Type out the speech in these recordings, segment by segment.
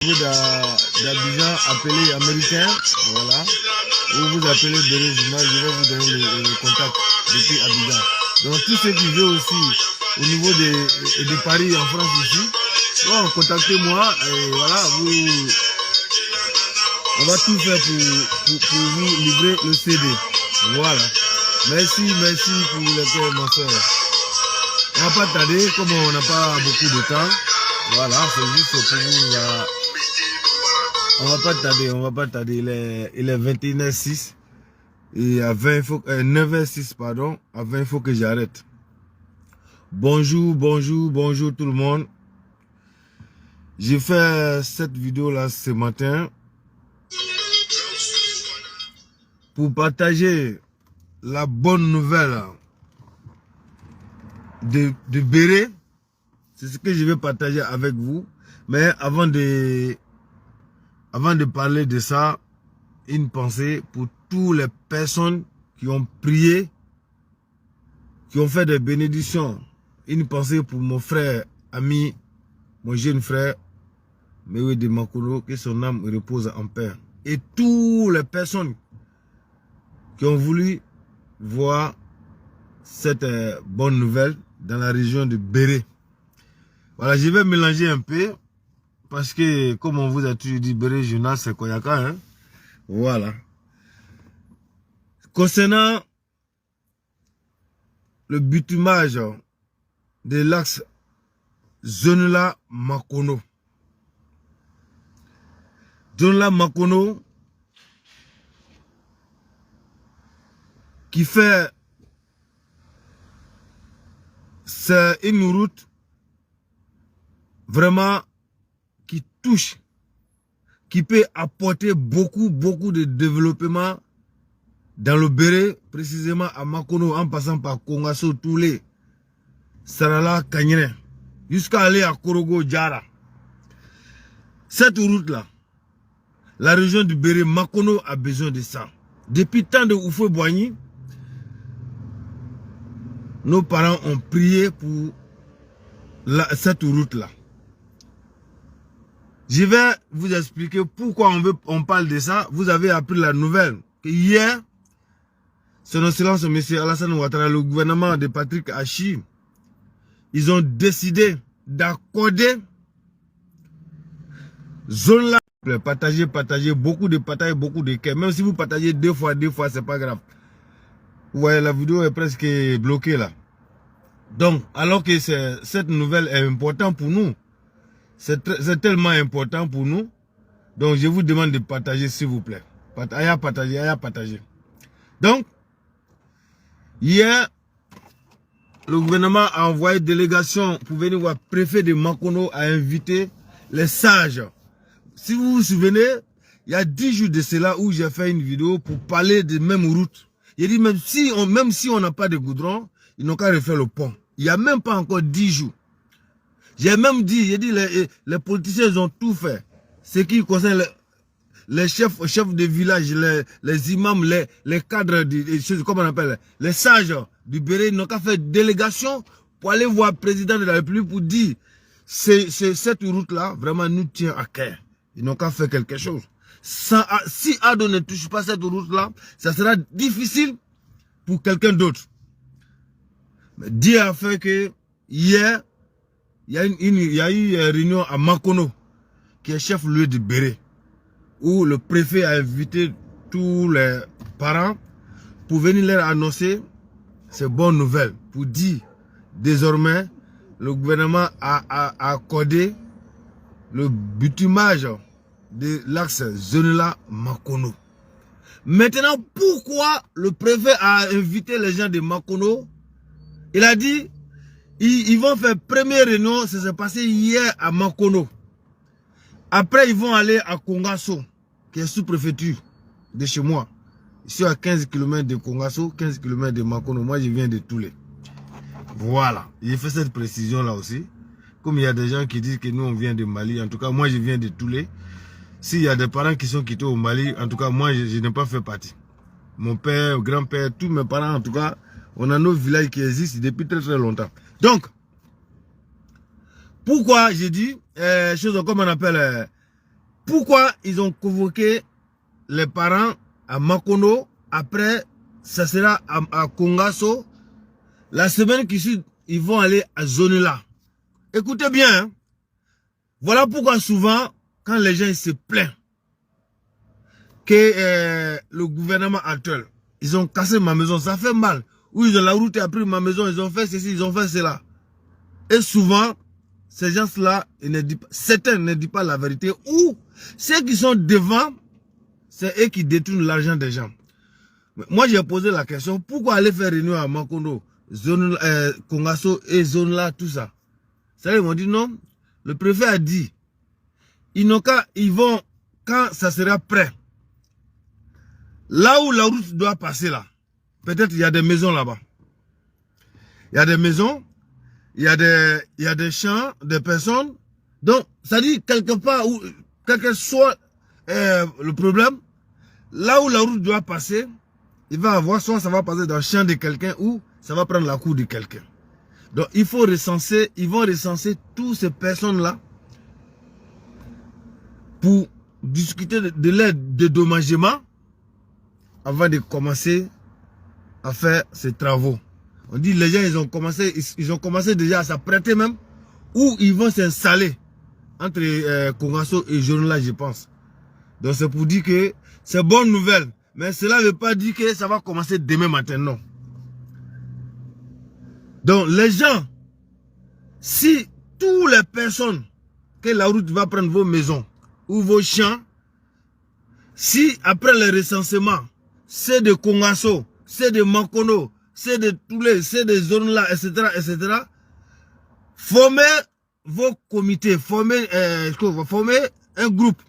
d'Abidjan appelé américain, voilà, ou vous appelez Béré Journal, je vais vous donner le contact depuis Abidjan. Donc tous ceux qui veulent aussi au niveau de Paris en France ici, bon, contactez-moi et voilà, on va tout faire pour vous livrer le CD. Voilà. Merci pour le cœur, ma soeur. On va pas tarder, comme on n'a pas beaucoup de temps. Voilà, c'est juste pour vous. On va pas tarder. Il est 21h06. Et à 20, 9h06, pardon. À 20, il faut que j'arrête. Bonjour tout le monde. J'ai fait cette vidéo là ce matin pour partager la bonne nouvelle de Béré. C'est ce que je vais partager avec vous. Mais avant de parler de ça, une pensée pour toutes les personnes qui ont prié, qui ont fait des bénédictions. Une pensée pour mon frère, ami, mon jeune frère, Mewe de Makolo, que son âme repose en paix. Et toutes les personnes qui ont voulu voir cette bonne nouvelle dans la région de Béré. Voilà, je vais mélanger un peu parce que, comme on vous a toujours dit, Béré Journal, c'est Koyaka, hein. Voilà. Concernant le bitumage de l'axe Zonula-Makono. Zonula-Makono qui fait, c'est une route vraiment qui touche, qui peut apporter beaucoup de développement dans le Béré, précisément à Makono, en passant par Kongaso, Toulé, Sarala, Kanyene, jusqu'à aller à Korogo, Djara. Cette route-là, la région du Béré, Makono a besoin de ça. Depuis tant de Oufoué-Boigny, nos parents ont prié pour cette route-là. Je vais vous expliquer pourquoi on parle de ça. Vous avez appris la nouvelle que hier, son excellence M. Alassane Ouattara, le gouvernement de Patrick Hachi, ils ont décidé d'accorder zone là. Partagez, beaucoup de partages, beaucoup de quais. Même si vous partagez deux fois, c'est pas grave. Vous voyez, la vidéo est presque bloquée là. Donc, alors que cette nouvelle est importante pour nous, c'est tellement important pour nous, donc je vous demande de partager s'il vous plaît. Partager. Donc, hier, le gouvernement a envoyé une délégation pour venir voir le préfet de Makono a invité les sages. Si vous vous souvenez, il y a 10 jours de cela où j'ai fait une vidéo pour parler de même route. Il dit même si on n'a pas de goudron, ils n'ont qu'à refaire le pont. Il n'y a même pas encore 10 jours. J'ai même dit, les politiciens ils ont tout fait. Ce qui concerne les chefs de village, les imams, les cadres, comment on appelle, les sages du Béré, ils n'ont qu'à faire délégation pour aller voir le président de la République pour dire cette route-là, vraiment, nous tient à cœur. Ils n'ont qu'à faire quelque chose. Si Ado ne touche pas cette route-là, ça sera difficile pour quelqu'un d'autre. Mais Dieu a fait que hier, il y a eu une réunion à Makono, qui est chef-lieu de Béré, où le préfet a invité tous les parents pour venir leur annoncer ces bonnes nouvelles, pour dire désormais le gouvernement a accordé le bitumage de l'axe Zonula-Makono. Maintenant, pourquoi le préfet a invité les gens de Makono? Il a dit, ils vont faire première réunion, ça s'est passé hier à Makono. Après, ils vont aller à Kongaso, qui est sous-préfecture de chez moi. Ici à 15 km de Kongaso, 15 km de Makono. Moi, je viens de Toulé. Voilà. J'ai fait cette précision-là aussi. Comme il y a des gens qui disent que nous, on vient de Mali. En tout cas, moi, je viens de Toulé. S'il y a des parents qui sont quittés au Mali, en tout cas, moi, je n'ai pas fait partie. Mon père, grand-père, tous mes parents, en tout cas, on a nos villages qui existent depuis très longtemps. Donc, pourquoi j'ai dit, chose comme on appelle Pourquoi ils ont convoqué les parents à Makono, après ça sera à Kongaso. La semaine qui suit, ils vont aller à Zonula. Écoutez bien, hein. Voilà pourquoi souvent, quand les gens se plaignent que le gouvernement actuel, ils ont cassé ma maison, ça fait mal. Ou ils ont la route et après ma maison, ils ont fait ceci, ils ont fait cela. Et souvent, ces gens-là, certains ne disent pas la vérité. Ou ceux qui sont devant, c'est eux qui détournent l'argent des gens. Moi, j'ai posé la question, pourquoi aller faire réunion à Makono, zone, Kongaso et zone là, tout ça. Ça, ils m'ont dit non. Le préfet a dit, ils vont, quand ça sera prêt, là où la route doit passer là, peut-être il y a des maisons là-bas. Il y a des maisons, il y a des champs, des personnes. Donc, ça dit quelque part où, quel que soit le problème, là où la route doit passer, il va avoir, soit ça va passer dans le champ de quelqu'un ou ça va prendre la cour de quelqu'un. Donc, il faut recenser, ils vont recenser toutes ces personnes-là pour discuter de leur dédommagement avant de commencer à faire ces travaux. On dit les gens, ils ont commencé déjà à s'apprêter même où ils vont s'installer entre Kongaso et Zonula, je pense. Donc, c'est pour dire que c'est bonne nouvelle. Mais cela ne veut pas dire que ça va commencer demain matin, non. Donc, les gens, si toutes les personnes que la route va prendre vos maisons ou vos champs, si après le recensement, c'est de Kongaso, c'est de Makono, c'est de tous les, c'est des zones là, etc., formez vos comités, formez un groupe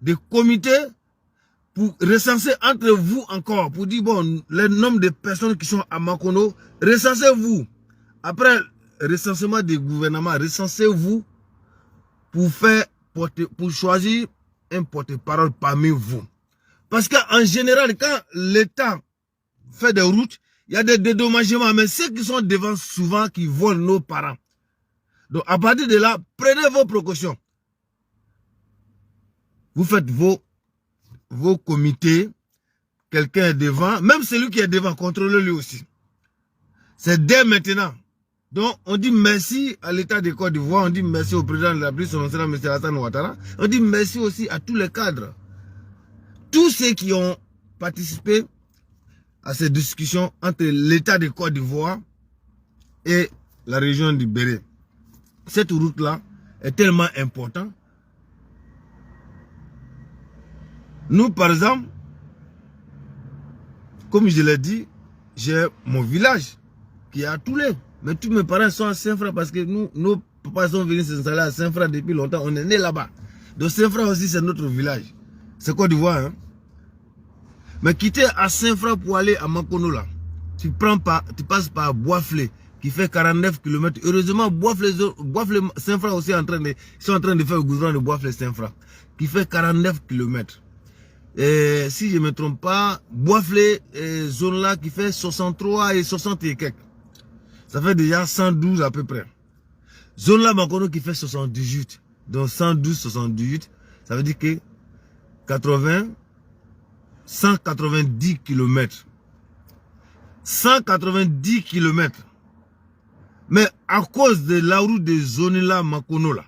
de comités pour recenser entre vous encore, pour dire, bon, le nombre de personnes qui sont à Makono, recensez-vous. Après recensement du gouvernement, recensez-vous pour choisir un porte-parole parmi vous. Parce qu'en général, quand l'État fait des routes, il y a des dédommagements, mais ceux qui sont devant souvent qui volent nos parents. Donc à partir de là, prenez vos précautions. Vous faites vos comités, quelqu'un est devant, même celui qui est devant, contrôlez-le aussi. C'est dès maintenant. Donc, on dit merci à l'État de Côte d'Ivoire, on dit merci au président de la République, son excellence M. Alassane Ouattara, on dit merci aussi à tous les cadres. Tous ceux qui ont participé à ces discussions entre l'État de Côte d'Ivoire et la région du Béret. Cette route-là est tellement importante. Nous, par exemple, comme je l'ai dit, j'ai mon village qui est à Toulé. Mais tous mes parents sont à Saint-Fra parce que nos papas sont venus s'installer à Saint-Fra depuis longtemps. On est né là-bas. Donc Saint-Fra aussi, c'est notre village. C'est Côte d'Ivoire, hein. Mais quitter à Saint-Fra pour aller à Makono là, tu passes par Boisflé qui fait 49 km. Heureusement, Boisflé Saint-Fra aussi sont en train de faire le goudron de Boisflé Saint-Fra qui fait 49 km. Et si je ne me trompe pas, Boisflé zone là qui fait 63 et 60 et quelques. Ça fait déjà 112 à peu près. Zone là Makono qui fait 78. Donc 112, 78, ça veut dire que 190 km. 190 km. Mais à cause de la route de Zonula Makono là,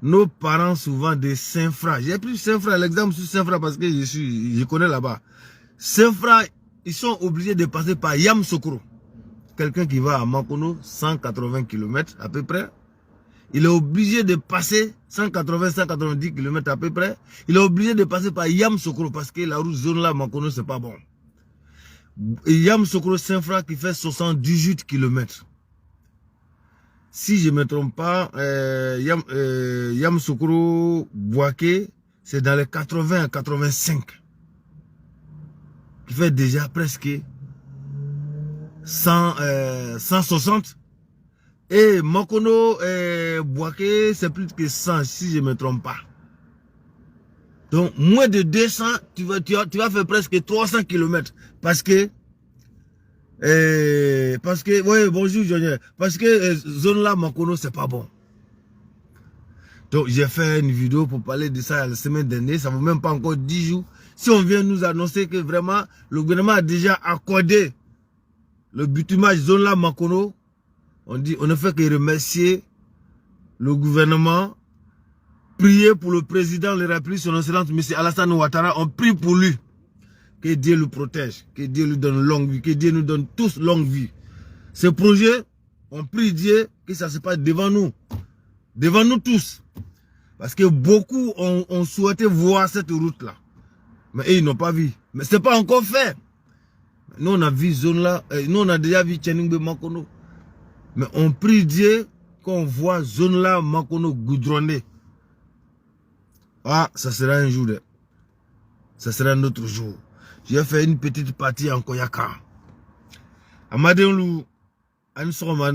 nos parents souvent de Saint-Fra, j'ai pris Saint-Fra, l'exemple sur Saint-Fra parce que je connais là-bas. Saint-Fra, ils sont obligés de passer par Yamoussoukro. Quelqu'un qui va à Makono, 180 km à peu près, il est obligé de passer 180-190 km à peu près. Il est obligé de passer par Yamoussoukro parce que la route zone là, Makono, c'est pas bon. Yamoussoukro Saint-Fra qui fait 78 km. Si je ne me trompe pas, Yamoussoukro Boaké, c'est dans les 80 à 85. Qui fait déjà presque 160. Et Makono Boaké, c'est plus que 100 si je ne me trompe pas. Donc, moins de 200, tu vas faire presque 300 km. Parce que, oui, bonjour, Junior. Parce que zone là, Makono, c'est pas bon. Donc j'ai fait une vidéo pour parler de ça la semaine dernière, ça ne vaut même pas encore 10 jours. Si on vient nous annoncer que vraiment le gouvernement a déjà accordé le bitumage zone là Makono, on ne fait que remercier le gouvernement, prier pour le président de la République, son excellence, M. Alassane Ouattara, on prie pour lui. Que Dieu le protège, que Dieu lui donne longue vie, que Dieu nous donne tous longue vie. Ce projet, on prie Dieu que ça se passe devant nous tous. Parce que beaucoup ont souhaité voir cette route-là. Mais ils n'ont pas vu. Mais ce n'est pas encore fait. Nous, on a vu zone là, nous, on a déjà vu Tcheningbe Makono. Mais on prie Dieu qu'on voit zone là Makono goudronné. Ah, ça sera un jour. Ça sera un autre jour. J'ai fait une petite partie en Koyaka. Amadelu, Ansoma.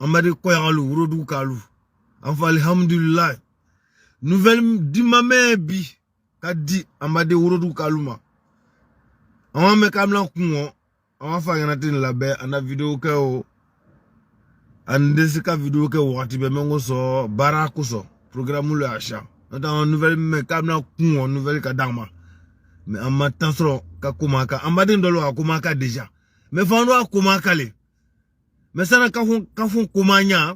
Amade Koyakalu, Rodou Kalu. Enfin, alhamdulillah. Nouvelle dimame bi. Kadi, Amade Rodou Kaluma. On va me kamlan kumo. On va faire une labe. On a vidéo que o. On a vidéo que o. Atibe mengo so. Baraku so. Programme le achat. On a une nouvelle me kamlan kumo. Nouvelle kadama. Mais en m'attendant qu'à Komaka, en m'a dit à Komaka déjà. Mais fando à Komaka le. Mais ça n'a qu'à fond Komanya.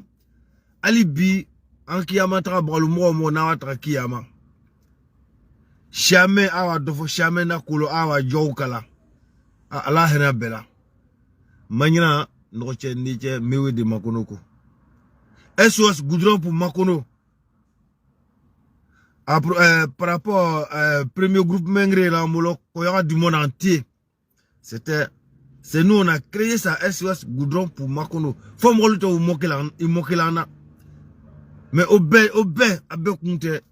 Alibi, en Kiyama trabra le mot na watra Kiyama. Jamais awa dofo jamais na kulo awa jowkala. Allah hena bela. Manyana noche niche mewe de Makonoko. SOS goudron pour Makono. Par rapport au premier groupe Mengre, là, il y aura du monde entier. C'est nous, on a créé ça, SOS Goudron pour Makono. Faut me là. Mais au bé,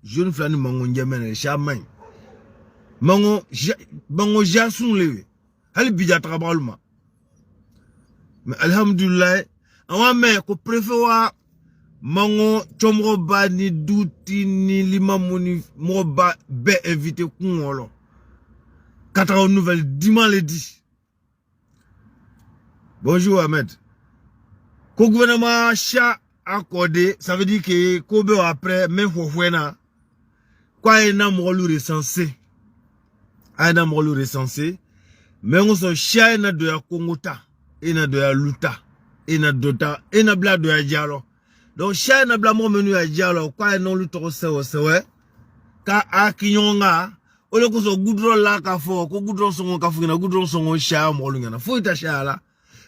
jeune flâne, mango, ndiamene, chaman. Mango, jason lewe. Hali bija trabaluma. Mais alhamdulillah, on va mettre qu'on préfère mango chomro ba ni douti ni limamoni moba be invité kungolo 4 nouvelles dimanche le 10. Bonjour Ahmed. Ko gouvernement cha accordé, ça veut dire que kobe après même fofwena quoi ena mo lu recensé. Ana mo lu recensé. Mais on so cha na do ya kongota, ena do ya luta, ena dota, ena bla do ya dialo. Donc, chien n'a blâme menu à dialogue, quoi, non, le toro sewe, ka a kinyonga, o le koso goudron la ka fo, ko goudron son ka fou, goudron son chien, molungana, faut ta chien là.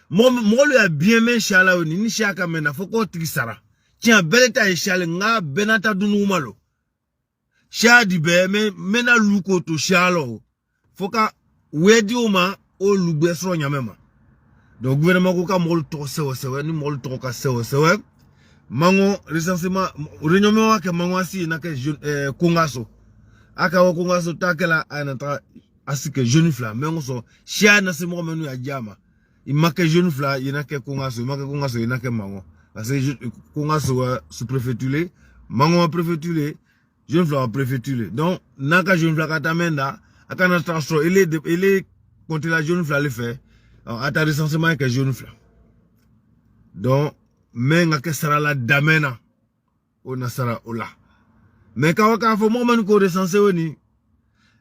Moi, lui a bien mis chien là, ni chien ka mena, faut qu'on trisara. Tiens, belle ta chien, nga, benata dunu malo. Chien di be, mena luko to chien là, faut ka, wedi oma, o lugbe so nyamema. Donc, gouvernement ko ka mol toro sewe, ni mol toro ka sewe. Mango recensement réunion wa ke mango asi na ke kongaso aka wa kongaso takela anatra asike jeune fla mango so chia na se mo menu ya jama imake jeune fla ina ke kongaso ina ke mango parce que kongaso sous préfecture mango wa préfecture jeune fla préfecture donc naka jeune fla katamenda aka na transfert il est contre la jeune fla le fait ata recensement ke jeune fla donc mais nga ke sara la damena o na sara ola mais ka fo mo man ko recenser woni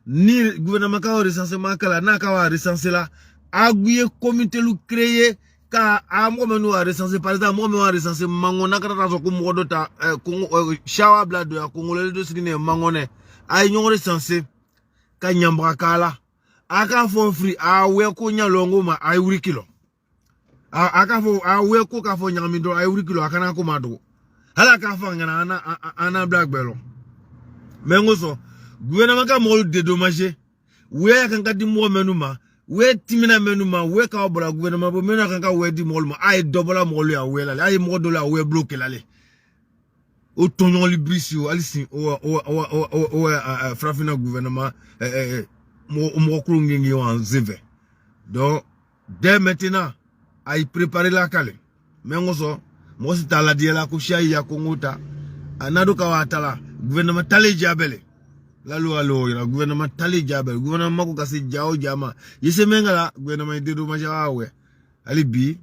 ni gouvernement ka recensement kala na ka recenser la aguye comité lu créer ka a mo menu a recenser par exemple mo me recenser mango na ka ta so ko mo do ta shawa bla do ya congolais do sikine mango ne ay nyon recenser ka nyambra kala aka fo free a we ko nyalongo ma ay wuri kilo aka fo a we ko ka fo nyami do ay wuri kilo akana ko mado hala ka fo ngana ana black belo mengo so gouvernement ka mo dédommager we kan ka di mo menuma we timina menuma we ka obra gouvernement bo mena kan ka we di mo ay dobola mo lu ya we la ay mo do la we bloquer la le o tonyon librisio alisi o frafina gouvernement mo ko ngi en zeve donc dès maintenant ay préparer la kale mengo so mo si tala die la ko shay ya ko ngota anado ka watala gouvernement tale jabele la loi la gouvernement tale jabele gouvernement ko kasi jawo jama yese mengala gouvernement de do majawe ali bi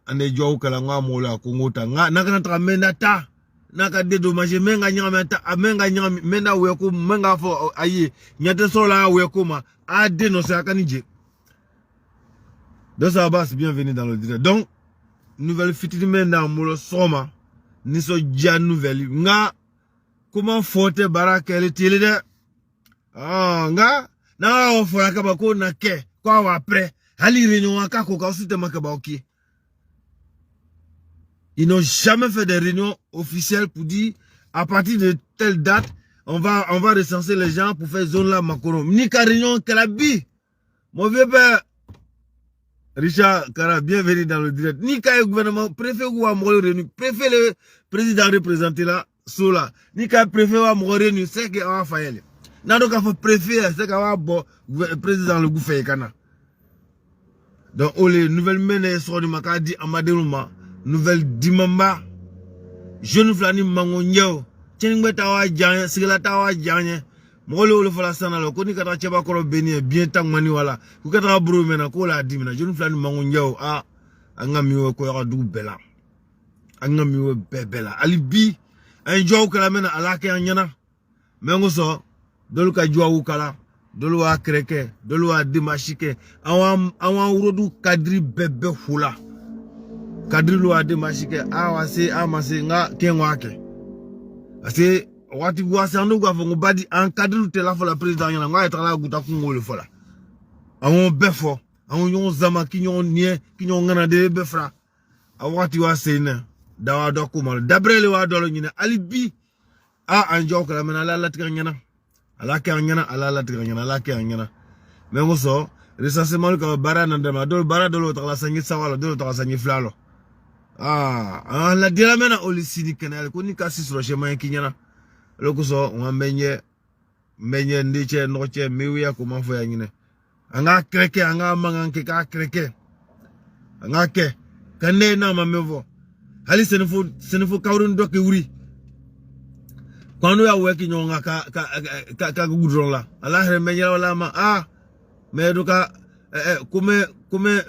ande jow kala nga mo la ko ngota nga nakana tramenda ta naka dédommagé menga nyamenta menga nyam menda weko menga fo ayi nyate sola weko ma a dénoncer akanije. Donc ça va, bienvenue dans le direct. Donc nouvelle fitini menda molo soma niso dia nouvelle nga comment forte barakele télé de nga na o fora ka ba ko na ke kwa wa après ali réunion aka ko ka sute makaba ok. Ils n'ont jamais fait de réunion officielle pour dire à partir de telle date on va recenser les gens pour faire zone là Makono. Ni ka réunion que la bi. Mon vieux père Richard Kara, bienvenue dans le direct. Ni ka gouvernement préfet ou amoro réunion, préfet le président représenté là sous là. Ni ka préfet ou amoro réunion, c'est que on va faire. Na donc faut préfet, c'est qu'on va bon président le gouffé kana. Donc les nouvelles menées sont du Makadi Amaderouma. Nouvelle Dimamba, jeune flani mango nyeo, cheningwe tawa janye, sigala tawa janye, molo le fola sana lo, koni kata cheba koro beni bien tang mani wala, kukata bro mena kola dimina, jeune flani mango nyeo, anga miwe ko yaka du bela, anga miwe bebela, alibi, enjoy kala mena alake anyana, mengo so, dolu ka jua ukala, dolu wa kreke, dolu wa dimashike, awan urodu kadri bebe hula. Kadrilu ade mashike awase amase nga kenwake ase wati wase ando gwa fongo badi an kadrilu tela fola président yana nga etala guta kungole fola awon befo awon yon zama kinyon nie kinyon ngana de befra awati wase ne dawa dokumal dabrele wa dolo nyine alibi anjo kala mena la latika nyana ala ke nyana ala latika nyana ala ke nyana mengo so recensement ko bara nandama dol bara dolo takala sangi sawala dolo takala sangi flalo. La dia mena oli sini kenal ko ni kasi sur chemin kinyana loko so on menye ndiche noche miwiya ko man foya nyine anga kreke anga manganke ka kreke anga ke kane na mamevo hali senefo kawrun doke wuri kwanu ya weki nyonga ka gudron la ala he menye wala ma me doka comme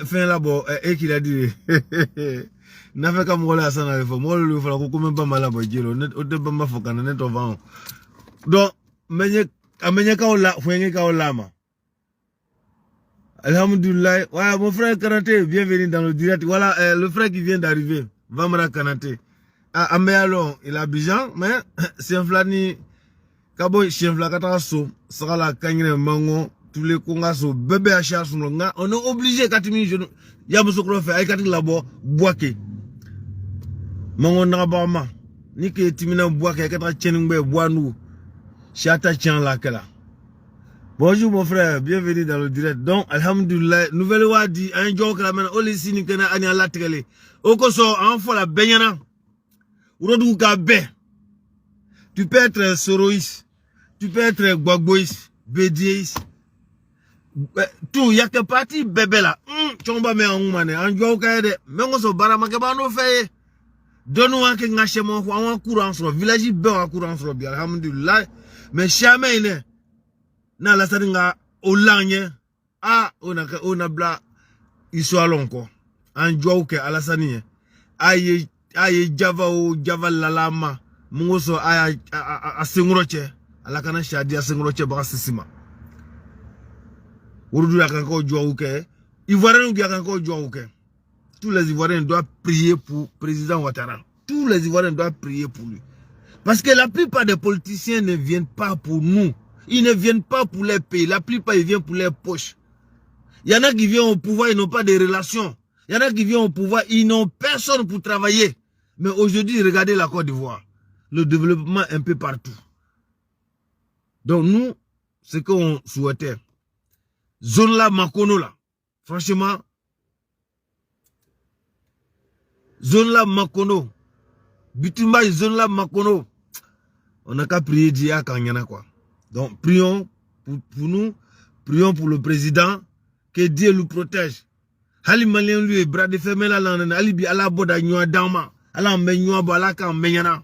fin la bo qu'il a dit n'a fait comme voilà ça n'avait fait moi le fera comme pas mal à bojiro net au de bamba fokana net au vent donc amenye ka ola fwenye ka olama alhamdulillah ouais mon frère Kanaté bienvenue dans le direct voilà le frère qui vient d'arriver Vamra Kanaté Améalon il a Abidjan mais c'est un flani kabo chien flakata so sera la kanyre mango tous les congasso bébé à charge on est obligé katimi je ya musokro fait ay katik labo boake mango nabama ni ke timina boake kata cheningbe boanu chata tient la kala. Bonjour mon frère, bienvenue dans le direct. Donc alhamdulillah nouvelle wadi un jour la mena oli sini kana ani ala tele okoso en fois la benyana urodu ka be. Tu peux être soroïs, tu peux être gbagboïs, bédiéis. Tout y a que parti bébé là chomba me ngumane anjo kaede mengo so barama ke bano feye donu anke ngache mo wa courant sur village be wa courant sur bi alhamdulillah mais jamais ne na la saringa olanye ona bla iso lonko anjo ke alasani aye java lalama mungo so aya asingroche alakana shadi asingroche ba sisima. Tous les Ivoiriens doivent prier pour le président Ouattara. Tous les Ivoiriens doivent prier pour lui. Parce que la plupart des politiciens ne viennent pas pour nous. Ils ne viennent pas pour les pays. La plupart, ils viennent pour les poches. Il y en a qui viennent au pouvoir, ils n'ont pas de relations. Il y en a qui viennent au pouvoir, ils n'ont personne pour travailler. Mais aujourd'hui, regardez la Côte d'Ivoire. Le développement un peu partout. Donc nous, ce qu'on souhaitait, zone là Makono là, franchement, zone là Makono, Bitumba zone là Makono, on n'a qu'à prier Dieu à Kanyana quoi. Donc prions pour nous, prions pour le président, que Dieu le protège. Hali malien lui bras de fermer la lande, alibi ala boda nywa dama, ala menywa bala ka menyana,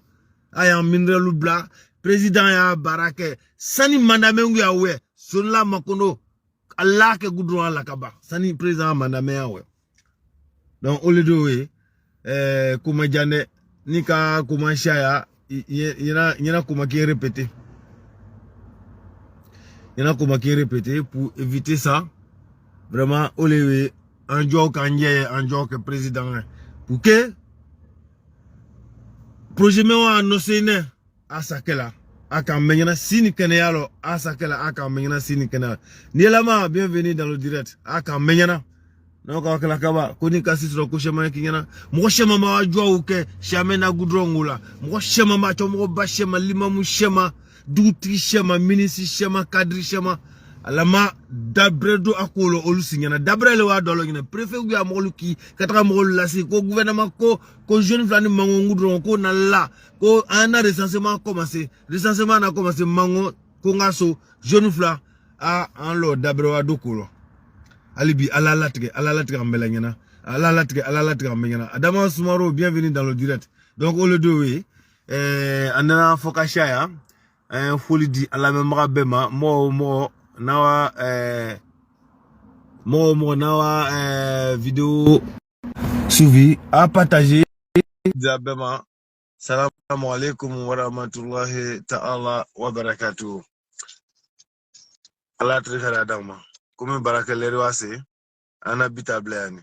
aya minre lubla, président ya barake, sani mandame ngu ya we, zone là Makono. Allah ke goudron la kaba sani président mandame ya we donc au lieu de kuma jane nika kuma shaya y en a comment qui est répété. Il y en a comment qui est répété pour éviter ça. Vraiment, un joke président. Pour que projet me wa annoncé à sakela aka menyana sini keneyalo à sakela aka menyana sini keneyalo. Ni lama bienvenue dans le direct aka menyana. Donc akala kaba koni kasi sura ko shema kinyana. Mo shema ma wajwa uke shame na gudrongula. Mo shema ma to mo ba shema limamu shema duti shema ministre shema cadre shema alama dabredo akolo olusinyana dabrele wa dolo ngene préfet gu amolu ki katra mo lasi ko gouvernement ko jeune flani mango ngudron ko na la ko un recensement commencé recensement na commencé mango ko ngaso jeune fla a en lo dabrewa dokolo alibi alalatge ambela ngena alalatge ambela Adama Soumaro bienvenue dans le direct. Donc au le deux andana fokashaya folie di ala memra bema mo nawa vidéo suivi à partager Diabema. Salam alaikum wa rahmatullahi ta'ala wa barakatuh. Allah trifera dama. Comme barakalleri wase ana bitablayani.